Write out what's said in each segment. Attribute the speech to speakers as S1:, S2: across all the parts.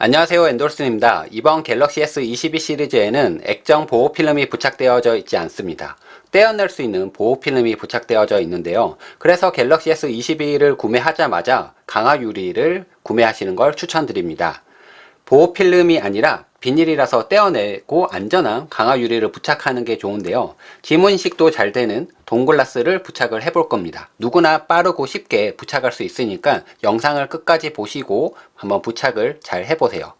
S1: 안녕하세요, 엔돌슨입니다. 이번 갤럭시 S22 시리즈에는 액정 보호 필름이 부착되어져 있지 않습니다. 떼어낼 수 있는 보호 필름이 부착되어져 있는데요. 그래서 갤럭시 S22를 구매하자마자 강화 유리를 구매하시는 걸 추천드립니다. 보호 필름이 아니라 비닐이라서 떼어내고 안전한 강화 유리를 부착하는 게 좋은데요. 지문식도 잘 되는 동글라스를 부착을 해볼 겁니다. 누구나 빠르고 쉽게 부착할 수 있으니까 영상을 끝까지 보시고 한번 부착을 잘 해보세요.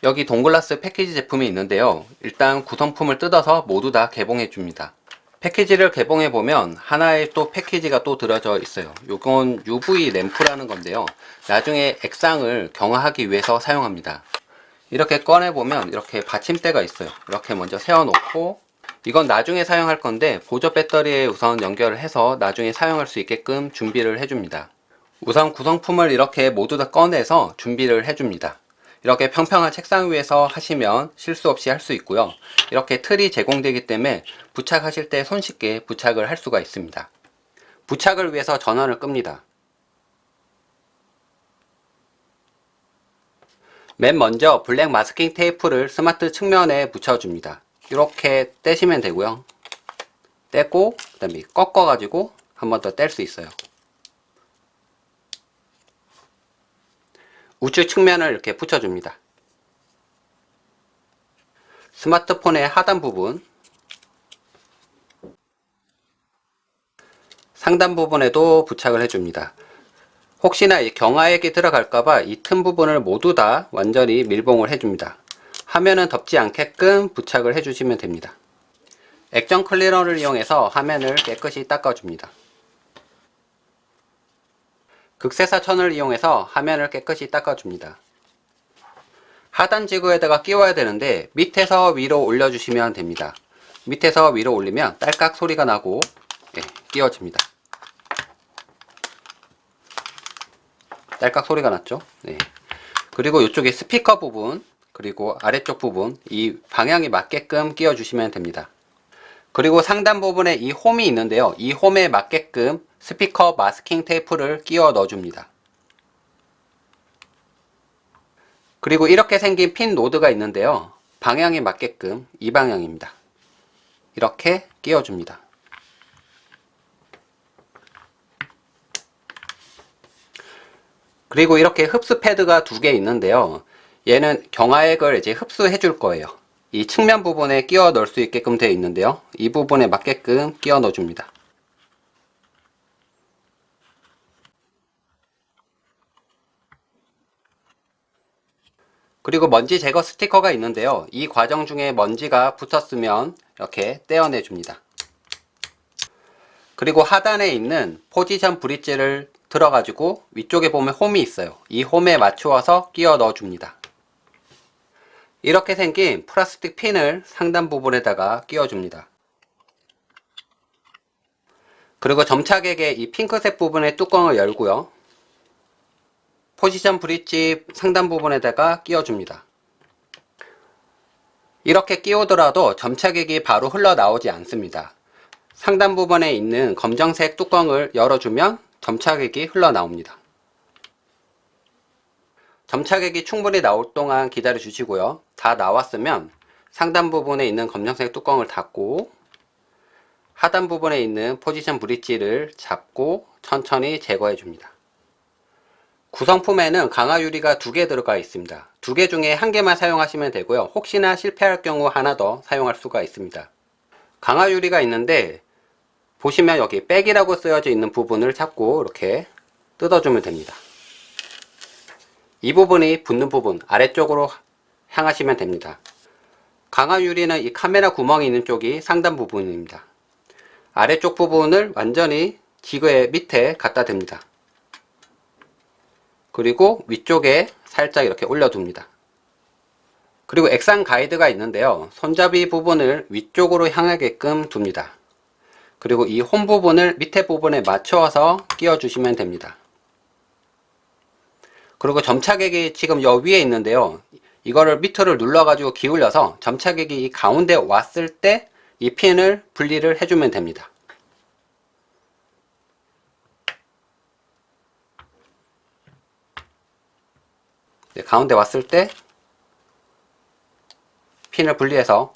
S1: 여기 동글라스 패키지 제품이 있는데요. 일단 구성품을 뜯어서 모두 다 개봉해 줍니다. 패키지를 개봉해 보면 하나의 또 패키지가 또 들어져 있어요. 이건 UV 램프라는 건데요. 나중에 액상을 경화하기 위해서 사용합니다. 이렇게 꺼내 보면 이렇게 받침대가 있어요. 이렇게 먼저 세워 놓고, 이건 나중에 사용할 건데 보조 배터리에 우선 연결을 해서 나중에 사용할 수 있게끔 준비를 해줍니다. 우선 구성품을 이렇게 모두 다 꺼내서 준비를 해줍니다. 이렇게 평평한 책상 위에서 하시면 실수 없이 할 수 있고요. 이렇게 틀이 제공되기 때문에 부착하실 때 손쉽게 부착을 할 수가 있습니다. 부착을 위해서 전원을 끕니다. 맨 먼저 블랙 마스킹 테이프를 스마트 측면에 붙여줍니다. 이렇게 떼시면 되고요. 떼고 그 다음에 꺾어 가지고 한 번 더 뗄 수 있어요. 우측 측면을 이렇게 붙여줍니다. 스마트폰의 하단 부분, 상단 부분에도 부착을 해줍니다. 혹시나 경화액이 들어갈까봐 이 틈 부분을 모두 다 완전히 밀봉을 해줍니다. 화면은 덮지 않게끔 부착을 해주시면 됩니다. 액정 클리너를 이용해서 화면을 깨끗이 닦아줍니다. 극세사 천을 이용해서 화면을 깨끗이 닦아줍니다. 하단 지구에다가 끼워야 되는데 밑에서 위로 올려주시면 됩니다. 밑에서 위로 올리면 딸깍 소리가 나고 끼워집니다. 딸깍 소리가 났죠. 그리고 이쪽에 스피커 부분, 그리고 아래쪽 부분, 이 방향에 맞게끔 끼워주시면 됩니다. 그리고 상단 부분에 이 홈이 있는데요. 이 홈에 맞게끔 스피커 마스킹 테이프를 끼워 넣어줍니다. 그리고 이렇게 생긴 핀 노드가 있는데요. 방향에 맞게끔 이 방향입니다. 이렇게 끼워줍니다. 그리고 이렇게 흡수 패드가 두 개 있는데요. 얘는 경화액을 이제 흡수해 줄 거예요. 이 측면 부분에 끼워 넣을 수 있게끔 되어 있는데요. 이 부분에 맞게끔 끼워 넣어 줍니다. 그리고 먼지 제거 스티커가 있는데요. 이 과정 중에 먼지가 붙었으면 이렇게 떼어내 줍니다. 그리고 하단에 있는 포지션 브릿지를 들어가지고 위쪽에 보면 홈이 있어요. 이 홈에 맞추어서 끼워 넣어 줍니다. 이렇게 생긴 플라스틱 핀을 상단 부분에다가 끼워 줍니다. 그리고 점착액의 이 핑크색 부분의 뚜껑을 열고요. 포지션 브릿지 상단 부분에다가 끼워 줍니다. 이렇게 끼우더라도 점착액이 바로 흘러나오지 않습니다. 상단 부분에 있는 검정색 뚜껑을 열어주면 점착액이 흘러나옵니다. 점착액이 충분히 나올 동안 기다려 주시고요. 다 나왔으면 상단 부분에 있는 검정색 뚜껑을 닫고 하단 부분에 있는 포지션 브릿지를 잡고 천천히 제거해 줍니다. 구성품에는 강화 유리가 두 개 들어가 있습니다. 두 개 중에 한 개만 사용하시면 되고요. 혹시나 실패할 경우 하나 더 사용할 수가 있습니다. 강화 유리가 있는데 보시면 여기 백이라고 쓰여져 있는 부분을 잡고 이렇게 뜯어주면 됩니다. 이 부분이 붙는 부분 아래쪽으로 향하시면 됩니다. 강화 유리는 이 카메라 구멍이 있는 쪽이 상단 부분입니다. 아래쪽 부분을 완전히 지그의 밑에 갖다 댑니다. 그리고 위쪽에 살짝 이렇게 올려둡니다. 그리고 액상 가이드가 있는데요. 손잡이 부분을 위쪽으로 향하게끔 둡니다. 그리고 이 홈 부분을 밑에 부분에 맞춰서 끼워 주시면 됩니다. 그리고 점착액이 지금 여 위에 있는데요. 이거를 밑으로 눌러 가지고 기울여서 점착액이 이 가운데 왔을 때 이 핀을 분리를 해주면 됩니다. 가운데 왔을 때 핀을 분리해서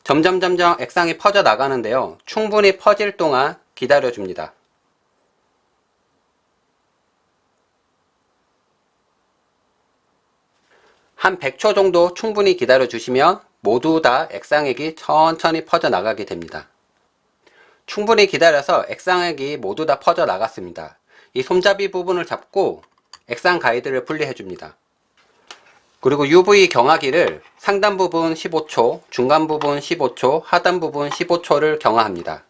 S1: 점점 액상이 퍼져 나가는데요. 충분히 퍼질 동안 기다려 줍니다. 한 100초 정도 충분히 기다려 주시면 모두 다 액상액이 천천히 퍼져 나가게 됩니다. 충분히 기다려서 액상액이 모두 다 퍼져 나갔습니다. 이 손잡이 부분을 잡고 액상 가이드를 분리해 줍니다. 그리고 UV 경화기를 상단 부분 15초, 중간 부분 15초, 하단 부분 15초를 경화합니다.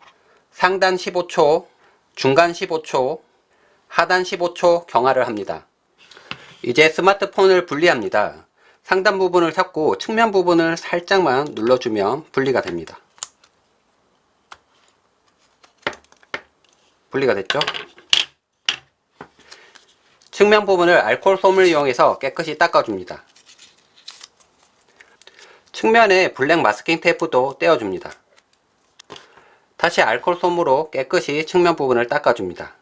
S1: 상단 15초, 중간 15초, 하단 15초 경화를 합니다. 이제 스마트폰을 분리합니다. 상단 부분을 잡고 측면 부분을 살짝만 눌러주면 분리가 됩니다. 분리가 됐죠? 측면 부분을 알코올 솜을 이용해서 깨끗이 닦아줍니다. 측면에 블랙 마스킹 테이프도 떼어줍니다. 다시 알코올 솜으로 깨끗이 측면 부분을 닦아줍니다.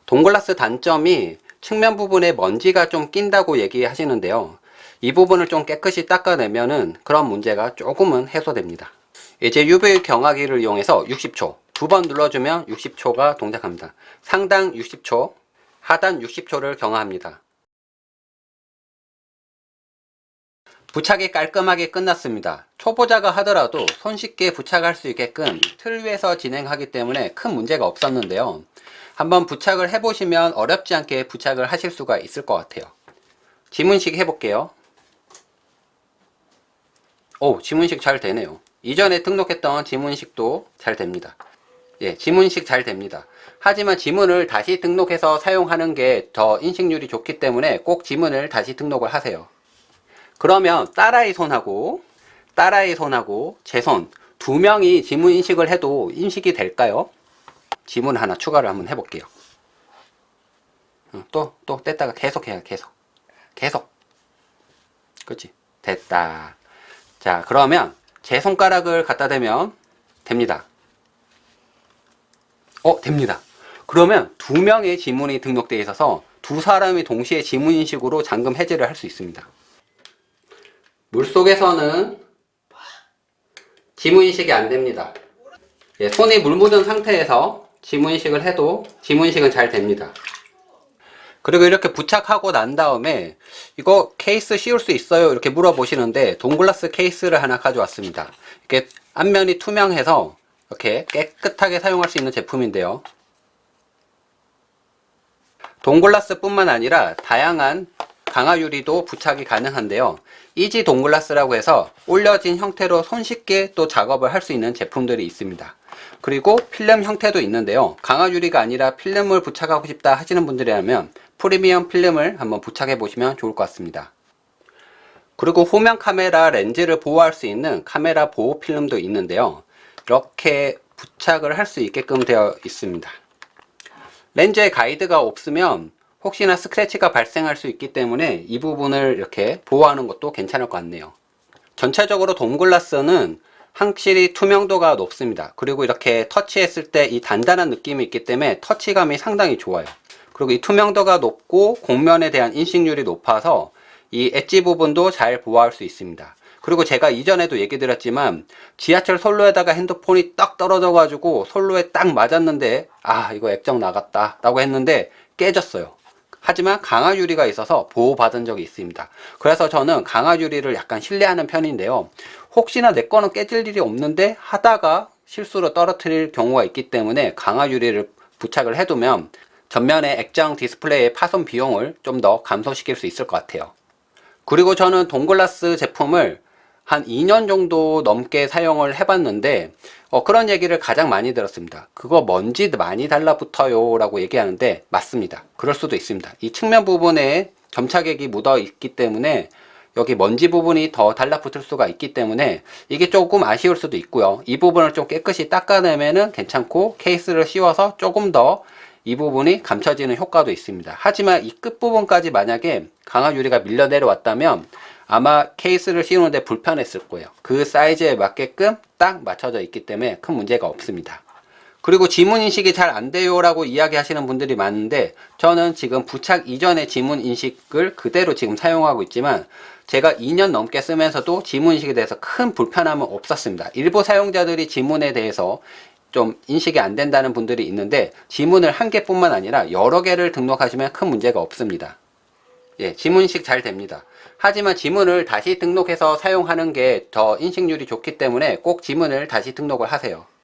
S1: 동글라스 단점이 측면 부분에 먼지가 좀 낀다고 얘기하시는데요. 이 부분을 좀 깨끗이 닦아내면은 그런 문제가 조금은 해소됩니다. 이제 UV 경화기를 이용해서 60초, 두 번 눌러주면 60초가 동작합니다. 상단 60초, 하단 60초를 경화합니다. 부착이 깔끔하게 끝났습니다. 초보자가 하더라도 손쉽게 부착할 수 있게끔 틀 위에서 진행하기 때문에 큰 문제가 없었는데요. 한번 부착을 해보시면 어렵지 않게 부착을 하실 수가 있을 것 같아요. 지문식 해볼게요. 오, 지문식 잘 되네요. 이전에 등록했던 지문식도 잘 됩니다. 예, 지문식 잘 됩니다. 하지만 지문을 다시 등록해서 사용하는 게 더 인식률이 좋기 때문에 꼭 지문을 다시 등록을 하세요. 그러면 딸아이 손하고 제 손 두 명이 지문 인식을 해도 인식이 될까요? 지문 하나 추가를 한번 해볼게요. 또 뗐다가 계속 해야 계속. 그치? 됐다. 자, 그러면 제 손가락을 갖다 대면 됩니다. 됩니다. 그러면 두 명의 지문이 등록되어 있어서 두 사람이 동시에 지문 인식으로 잠금 해제를 할 수 있습니다. 물속에서는 지문 인식이 안 됩니다. 예, 손이 물 묻은 상태에서 지문 인식을 해도 지문 인식은 잘 됩니다. 그리고 이렇게 부착하고 난 다음에 이거 케이스 씌울 수 있어요? 이렇게 물어보시는데 동글라스 케이스를 하나 가져왔습니다. 이렇게 앞면이 투명해서 이렇게 깨끗하게 사용할 수 있는 제품인데요. 동글라스 뿐만 아니라 다양한 강화유리도 부착이 가능한데요. 이지 동글라스라고 해서 올려진 형태로 손쉽게 또 작업을 할 수 있는 제품들이 있습니다. 그리고 필름 형태도 있는데요. 강화유리가 아니라 필름을 부착하고 싶다 하시는 분들이라면 프리미엄 필름을 한번 부착해 보시면 좋을 것 같습니다. 그리고 후면 카메라 렌즈를 보호할 수 있는 카메라 보호 필름도 있는데요. 이렇게 부착을 할 수 있게끔 되어 있습니다. 렌즈에 가이드가 없으면 혹시나 스크래치가 발생할 수 있기 때문에 이 부분을 이렇게 보호하는 것도 괜찮을 것 같네요. 전체적으로 동글라스는 확실히 투명도가 높습니다. 그리고 이렇게 터치했을 때 이 단단한 느낌이 있기 때문에 터치감이 상당히 좋아요. 그리고 이 투명도가 높고 곡면에 대한 인식률이 높아서 이 엣지 부분도 잘 보호할 수 있습니다. 그리고 제가 이전에도 얘기 드렸지만 지하철 선로에다가 핸드폰이 딱 떨어져 가지고 선로에 딱 맞았는데 이거 액정 나갔다 라고 했는데 깨졌어요. 하지만 강화유리가 있어서 보호받은 적이 있습니다. 그래서 저는 강화유리를 약간 신뢰하는 편인데요. 혹시나 내 거는 깨질 일이 없는데 하다가 실수로 떨어뜨릴 경우가 있기 때문에 강화유리를 부착을 해두면 전면에 액정 디스플레이의 파손 비용을 좀 더 감소시킬 수 있을 것 같아요. 그리고 저는 동글라스 제품을 한 2년 정도 넘게 사용을 해봤는데 그런 얘기를 가장 많이 들었습니다. 그거 먼지 많이 달라붙어요 라고 얘기하는데 맞습니다. 그럴 수도 있습니다. 이 측면 부분에 점착액이 묻어 있기 때문에 여기 먼지 부분이 더 달라붙을 수가 있기 때문에 이게 조금 아쉬울 수도 있고요. 이 부분을 좀 깨끗이 닦아내면은 괜찮고 케이스를 씌워서 조금 더 이 부분이 감춰지는 효과도 있습니다. 하지만 이 끝부분까지 만약에 강화유리가 밀려 내려왔다면 아마 케이스를 씌우는데 불편했을 거예요. 그 사이즈에 맞게끔 딱 맞춰져 있기 때문에 큰 문제가 없습니다. 그리고 지문 인식이 잘 안 돼요 라고 이야기 하시는 분들이 많은데, 저는 지금 부착 이전의 지문 인식을 그대로 지금 사용하고 있지만 제가 2년 넘게 쓰면서도 지문 인식에 대해서 큰 불편함은 없었습니다. 일부 사용자들이 지문에 대해서 좀 인식이 안 된다는 분들이 있는데, 지문을 한 개뿐만 아니라 여러 개를 등록하시면 큰 문제가 없습니다. 예, 지문 인식 잘 됩니다. 하지만 지문을 다시 등록해서 사용하는 게 더 인식률이 좋기 때문에 꼭 지문을 다시 등록을 하세요.